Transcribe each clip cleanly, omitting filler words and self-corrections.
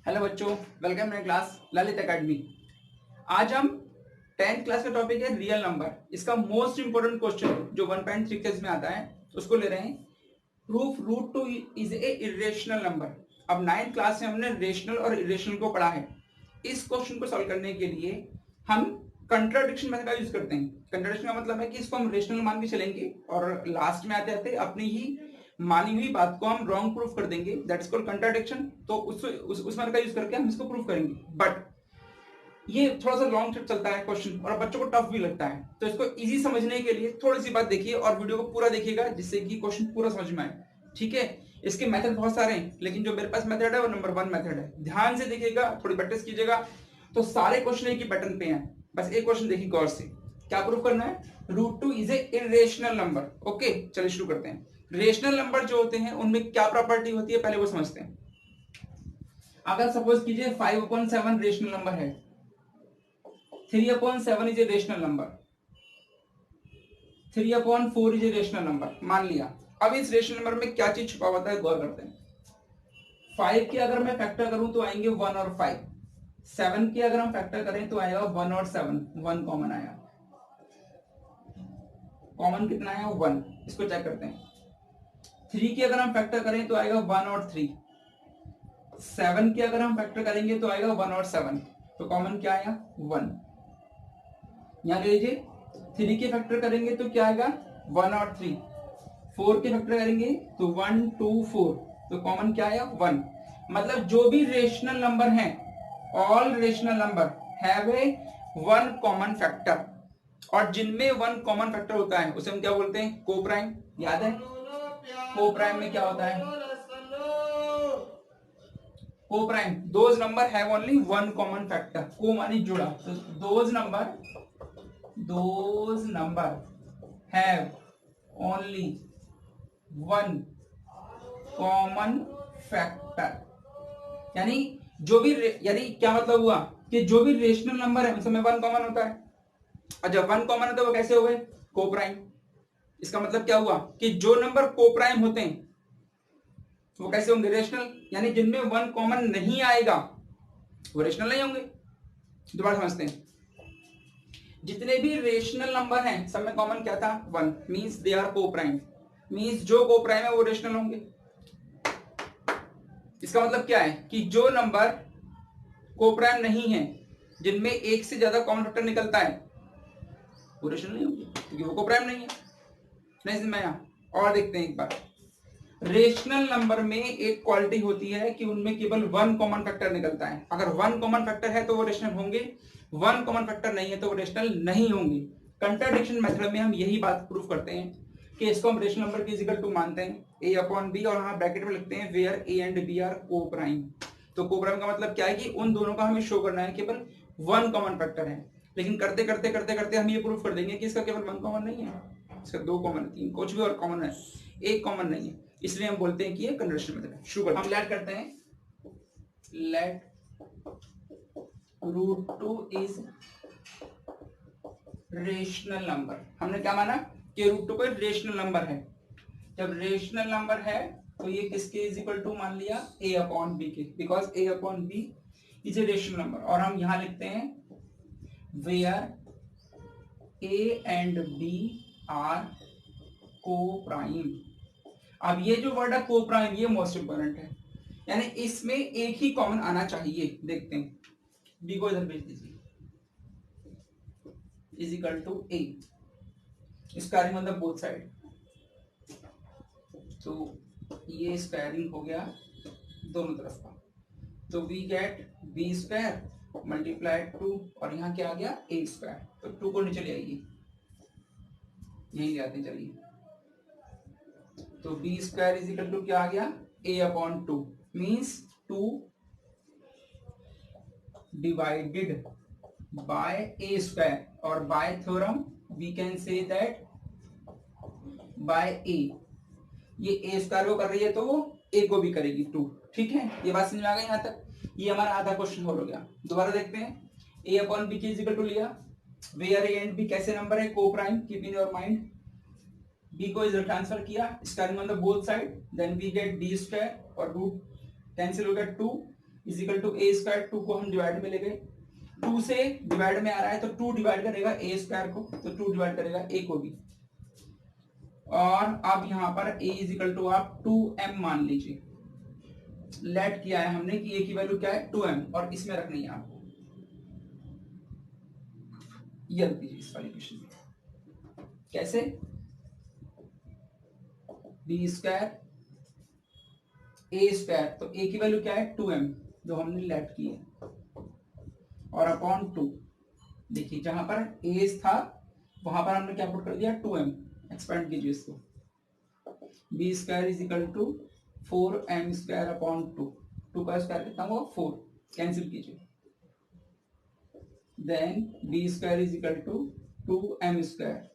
Hello बच्चों, welcome मेरे class Lalit academy. आज हम 10th क्लास का टॉपिक है रियल नंबर। इसका मोस्ट इंपोर्टेंट क्वेश्चन जो 1.3 क्लास में आता है उसको ले रहे हैं। Proof root two is a irrational number. अब 9th क्लास में हमने रेशनल और इरेशनल को पढ़ा है। इस क्वेश्चन को सॉल्व करने के लिए हम कंट्राडिक्शन मेथड का यूज करते हैं। कंट्राडिक्शन का मतलब है कि इसको हम रेशनल मान के चलेंगे और लास्ट में आते आते अपनी ही मानी हुई बात को हम रॉन्ग प्रूफ कर देंगे। That is called contradiction. तो उस मेथड का यूज करके हम इसको प्रूफ करेंगे। बट ये थोड़ा सा लॉन्ग चलता है क्वेश्चन और बच्चों को टफ भी लगता है। तो इसको इजी समझने के लिए थोड़ी सी बात देखिए और वीडियो को पूरा देखिएगा जिससे कि क्वेश्चन पूरा समझ में आए। ठीक है, इसके मेथड बहुत सारे हैं लेकिन जो मेरे पास मेथड है वो नंबर 1 मेथड है। ध्यान से देखिएगा, थोड़ी प्रैक्टिस कीजिएगा तो सारे क्वेश्चन एक ही पैटर्न पे हैं। बस एक क्वेश्चन देखिए गौर से, क्या प्रूफ करना है? Root two is a irrational number. Okay, चलिए शुरू करते हैं। रेशनल नंबर जो होते हैं उनमें क्या प्रॉपर्टी होती है पहले वो समझते हैं। अगर सपोज कीजिए 5/7 रेशनल नंबर है, 3/7 is a rational number, 3/4 is a rational number मान लिया। अब इस रेशनल नंबर में क्या चीज छुपा होता है गौर करते हैं। 5 के अगर मैं फैक्टर करूं तो आएंगे 1 और 5। 7 के अगर हम फैक्टर करें तो आएगा 1 और 7। 1 कॉमन आया। कॉमन कितना आया? 1। इसको चेक करते हैं। 3 के अगर हम फैक्टर करें तो आएगा 1 और 3। 7 के अगर हम फैक्टर करेंगे तो आएगा 1 और 7। तो कॉमन क्या आया? 1। यहां ले लीजिए। 3 के फैक्टर करेंगे तो क्या आएगा? 1 और 3। 4 के फैक्टर करेंगे तो 1 2 4। तो कॉमन क्या आया? 1। मतलब जो भी रेशनल नंबर हैं, all rational number have a 1 common factor. और जिनमें 1 कॉमन फैक्टर होता है उसे हम क्या बोलते हैं? को प्राइम। याद है को प्राइम में क्या होता है? को prime those number have only 1 common factor. को मानी जुड़ा, तो those number have only 1 common factor. यानी जो भी यानी क्या मतलब हुआ कि जो भी रेशनल नंबर है उसमें 1 कॉमन होता है। और जब 1 कॉमन होता है वो कैसे हो गए? को प्राइम। इसका मतलब क्या हुआ कि जो नंबर को प्राइम होते हैं वो कैसे होंगे? रेशनल। यानी जिनमें 1 कॉमन नहीं आएगा वो रेशनल नहीं होंगे। दोबारा समझते हैं। जितने भी रेशनल नंबर हैं सब में कॉमन क्या था? 1। मींस दे आर को प्राइम। मींस जो को प्राइम है वो रेशनल होंगे। इसका मतलब क्या है कि जो नंबर को प्राइम नहीं है, जिनमें एक से ज्यादा कॉमन फैक्टर निकलता है, वो रेशनल नहीं होंगे क्योंकि वो को प्राइम नहीं है। नहीं समझ में आया? और देखते हैं एक बार। रेशनल नंबर में एक क्वालिटी होती है कि उनमें केवल 1 कॉमन फैक्टर निकलता है। अगर 1 कॉमन फैक्टर है तो वो रेशनल होंगे, 1 कॉमन फैक्टर नहीं है तो वो रेशनल नहीं होंगे। कंट्राडिक्शन मेथड में हम यही बात प्रूव करते हैं कि इसको हम रेशनल नंबर की इक्वल टू मानते हैं a/b और यहाँ ब्रैकेट में लिखते हैं where a and b are coprime. तो को प्राइम का मतलब क्या है कि उन दोनों का हमें शो करना है केवल 1 कॉमन फैक्टर है। लेकिन करते करते करते करते हम ये प्रूव कर देंगे कि इसका केवल 1 कॉमन नहीं है, इसका 2 कॉमन, 3, कुछ भी और कॉमन है, एक कॉमन नहीं है। इसलिए हम बोलते हैं कि ये कंडीशन मेथड है। शुरू करते हैं। हम लेट करते हैं, let root two is rational number. हमने क्या माना कि रूट टू कोई रेशनल नंबर है। जब रेशनल नंबर है तो ये किसके इज इक्वल टू मान लिया? a/b के, because a/b is a rational number. और हम यहां लिखते हैं where a and b are coprime. अब ये जो वर्ड है को प्राइम ये मोस्ट इंपोर्टेंट है, यानी इसमें एक ही कॉमन आना चाहिए। देखते हैं, बी को इधर भेज दीजिए, is equal to A, squaring मतलब बोथ साइड। तो ये स्क्वायरिंग हो गया दोनों तरफ का, तो we get B square multiply 2 और यहाँ क्या आ गया? A square. तो 2 को नीचे ले आइए, यही ले आते चलिए। तो B square is equal to क्या आ गया? a/2 means 2 divided by a square, और by theorem we can say that by a. ये ए स्क्वायर को कर रही है तो वो ए को भी करेगी 2। ठीक है, ये बात समझ में आ गई यहाँ तक? ये हमारा आधा क्वेश्चन हो गया। दोबारा देखते हैं। a/b की इज इक्वल टू लिया, वेयर a एंड b कैसे नंबर है? Coprime. Keep in your mind. b को इधर ट्रांसफर किया, squaring on the both side, then we get b square और रूट कैंसिल हो गया 2 is equal to A square, 2 को हम डिवाइड में ले गए, 2 से डिवाइड में आ रहा है तो 2 डिवाइड करेगा ए स्क्वायर को, तो 2 डिवाइड करेगा ए को भी, और अब यहां पर a इज इक्वल टू आप 2m मान लीजिए। लेट किया है हमने कि a की वैल्यू क्या है 2m, और इसमें रखनी है आपको, ये रख दीजिए इस वाली क्वेश्चन में। कैसे, b स्क्वायर a स्क्वायर, तो a की वैल्यू क्या है 2m जो हमने लेट की है, और अपॉन 2, देखिए जहां पर a था वहां पर हमने क्या पुट कर दिया 2m, एक्सपेंड कीजिए इसको, B square is equal to 4m square upon 2, 2 का स्क्वायर कितना हुआ 4, कैंसिल कीजिए, then B square is equal to 2m square,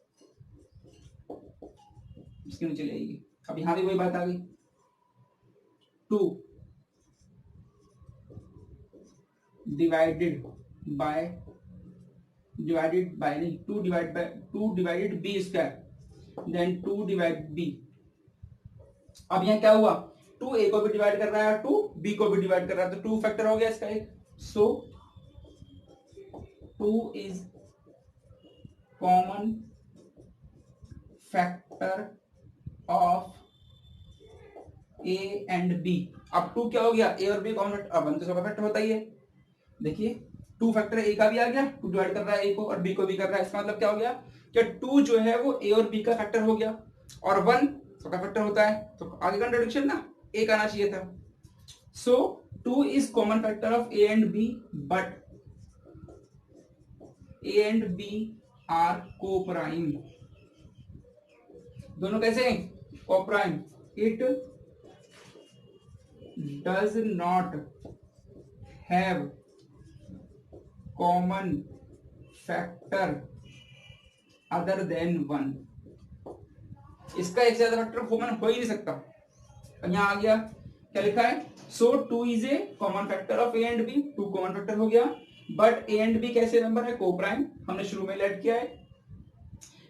इसके नीचे ले आइए। अब यहां भी वही बात आ गई, 2 डिवाइडेड बाय नहीं, 2 divided B square, then 2 divide b। अब यहां क्या हुआ, 2 a को भी डिवाइड कर रहा है, 2 b को भी डिवाइड कर रहा है, तो 2 फैक्टर हो गया इसका एक, सो 2 is common factor of a and b। अब 2 क्या हो गया, a और b कॉमन फैक्टर, अब 1 तो सबका फैक्टर होता ही है, देखिए 2 फैक्टर a का भी आ गया, 2 डिवाइड कर रहा है a को और b को भी कर रहा है, इसका मतलब क्या हो गया कि 2 जो है वो a और b का फैक्टर हो गया, और 1 सबका फैक्टर होता है, तो आगे कंट्राडिक्शन ना, एक आना चाहिए था। So 2 is common factor of a and b, but a and b are coprime, दोनों कैसे coprime, it does not have common factor other than 1, इसका एक से ज्यादा फैक्टर कॉमन हो ही नहीं सकता। यहां आ गया क्या लिखा है, सो 2 is a common factor of a and b, 2 common factor हो गया, बट a एंड b कैसे नंबर है, को प्राइम, हमने शुरू में लेट किया है।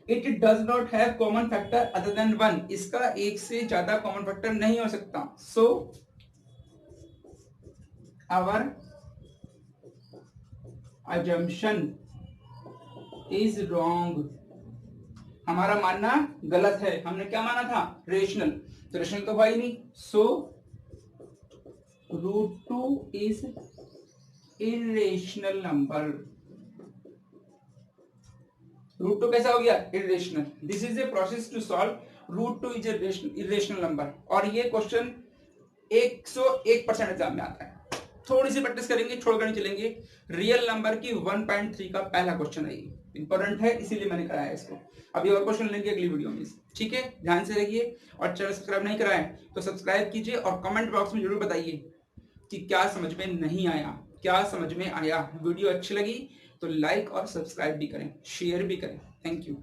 It does not have common factor other than 1, इसका एक से ज्यादा कॉमन फैक्टर नहीं हो सकता, so our assumption is wrong, हमारा मानना गलत है। हमने क्या माना था, रेशनल, तो रेशनल तो हुआ ही नहीं, सो √2 इज इरेशनल नंबर। √2 कैसा हो गया, irrational. This is a process to solve √2 is irrational number, और ये क्वेश्चन 101% एग्जाम में आता है। थोड़ी सी प्रैक्टिस करेंगे, छोड़कर नहीं चलेंगे। रियल नंबर की 1.3 का पहला क्वेश्चन है, ये इंपॉर्टेंट है, इसीलिए मैंने कराया इसको। अभी और क्वेश्चन लेंगे अगली वीडियो में, ठीक है, ध्यान से रहिए, और चैनल सब्सक्राइब नहीं कराए तो सब्सक्राइब कीजिए, और कमेंट बॉक्स में जरूर बताइए कि क्या समझ में नहीं आया, क्या समझ में आया। वीडियो अच्छी लगी तो लाइक और सब्सक्राइब भी करें, शेयर भी करें। Thank you.